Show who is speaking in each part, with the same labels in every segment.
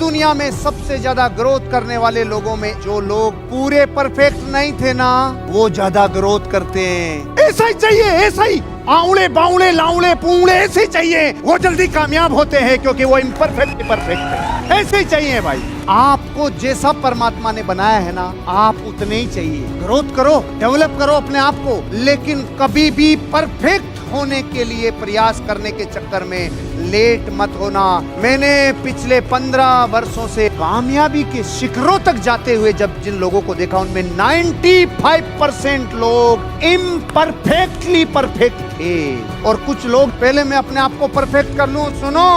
Speaker 1: दुनिया में सबसे ज्यादा ग्रोथ करने वाले लोगों में जो लोग पूरे परफेक्ट नहीं थे ना, वो ज्यादा ग्रोथ करते हैं। ऐसा ही चाहिए, ऐसा ही आउले बाउले लाउले पूले ऐसे चाहिए, वो जल्दी कामयाब होते हैं क्योंकि वो इम्परफेक्ट परफेक्ट है। ऐसे ही चाहिए भाई। आपको जैसा परमात्मा ने बनाया है ना, आप उतने ही चाहिए। ग्रोथ करो, डेवलप करो अपने आप को, लेकिन कभी भी परफेक्ट होने के लिए प्रयास करने के चक्कर में लेट मत होना। मैंने पिछले 15 वर्षों से कामयाबी के शिखरों तक जाते हुए जब जिन लोगों को देखा, उनमें 95% लोग इम्परफेक्टली परफेक्ट थे। और कुछ लोग, पहले मैं अपने आप को परफेक्ट कर लूं, सुनो,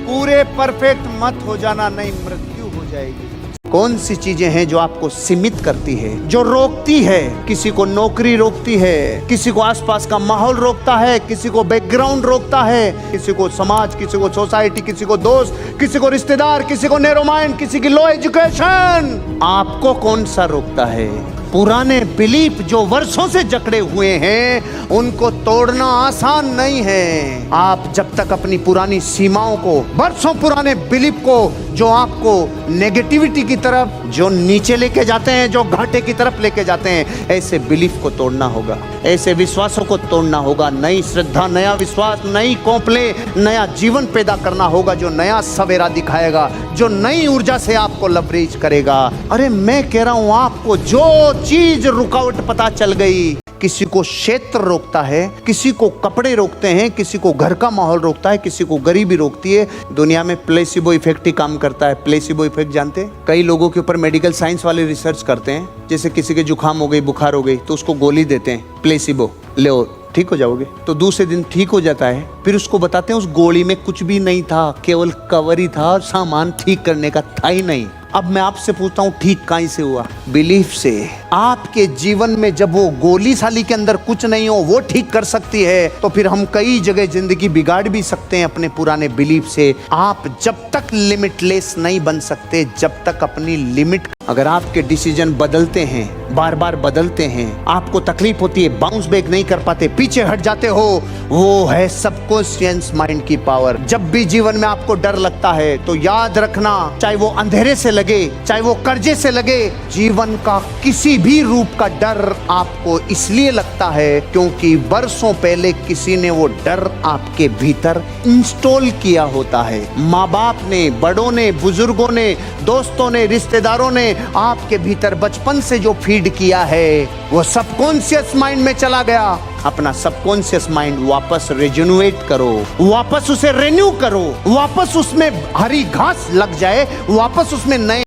Speaker 1: पूरे परफेक्ट मत हो जाना, नहीं मृत्यु हो जाएगी। कौन सी चीजें हैं जो आपको सीमित करती है, जो रोकती है? किसी को नौकरी रोकती है, किसी को आसपास का माहौल रोकता है, किसी को बैकग्राउंड रोकता है, किसी को समाज, किसी को सोसाइटी, किसी को दोस्त, किसी को रिश्तेदार, किसी को नैरो माइंड, किसी की लो एजुकेशन। आपको कौन सा रोकता है? पुराने बिलीफ जो वर्षों से जकड़े हुए हैं, उनको तोड़ना आसान नहीं है। आप जब तक अपनी पुरानी सीमाओं को, वर्षों पुराने बिलीफ को, जो आपको नेगेटिविटी की तरफ, जो नीचे लेके जाते हैं, जो घाटे की तरफ लेके जाते हैं, ऐसे बिलीफ को तोड़ना होगा, ऐसे विश्वासों को तोड़ना होगा। नई श्रद्धा, नया विश्वास, नई कौपले, नया जीवन पैदा करना होगा, जो नया सवेरा दिखाएगा, जो नई ऊर्जा से आपको लवरेज करेगा। अरे मैं कह रहा हूं, आपको जो चीज रुकावट पता चल गई, किसी को क्षेत्र रोकता है, किसी को कपड़े रोकते हैं, किसी को घर का माहौल रोकता है, किसी को गरीबी रोकती है। दुनिया में प्लेसिबो इफेक्ट ही काम करता है। प्लेसिबो इफेक्ट जानते हैं? कई लोगों के ऊपर मेडिकल साइंस वाले रिसर्च करते हैं। जैसे किसी के जुकाम हो गई, बुखार हो गई, तो उसको गोली देते हैं, प्लेसिबो, ले ठीक हो जाओगे। तो दूसरे दिन ठीक हो जाता है, फिर उसको बताते हैं उस गोली में कुछ भी नहीं था, केवल कवर ही था, सामान ठीक करने का था ही नहीं। अब मैं आपसे पूछता हूँ, ठीक कहीं से हुआ? बिलीफ से। आपके जीवन में जब वो गोली साली के अंदर कुछ नहीं हो, वो ठीक कर सकती है, तो फिर हम कई जगह जिंदगी बिगाड़ भी सकते हैं अपने पुराने बिलीफ से। आप जब तक लिमिटलेस नहीं बन सकते, जब तक अपनी लिमिट, अगर आपके डिसीजन बदलते हैं, बार बार बदलते हैं, आपको तकलीफ होती है, बाउंस बैक नहीं कर पाते, पीछे हट जाते हो, वो है सबकॉन्शियस माइंड की पावर। जब भी जीवन में आपको डर लगता है, तो याद रखना, चाहे वो अंधेरे से लगे, चाहे वो कर्जे से लगे, जीवन का किसी भी रूप का डर आपको इसलिए लगता है क्योंकि वर्षों पहले किसी ने वो डर आपके भीतर इंस्टॉल किया होता है। माँ बाप ने, बड़ों ने, बुजुर्गों ने, दोस्तों ने, रिश्तेदारों ने आपके भीतर बचपन से जो फीड किया है, वो सबकॉन्शियस माइंड में चला गया। अपना सबकॉन्शियस माइंड वापस रिजेन्युएट करो, वापस उसे रिन्यू करो, वापस उसमें हरी घास लग जाए, वापस उसमें नए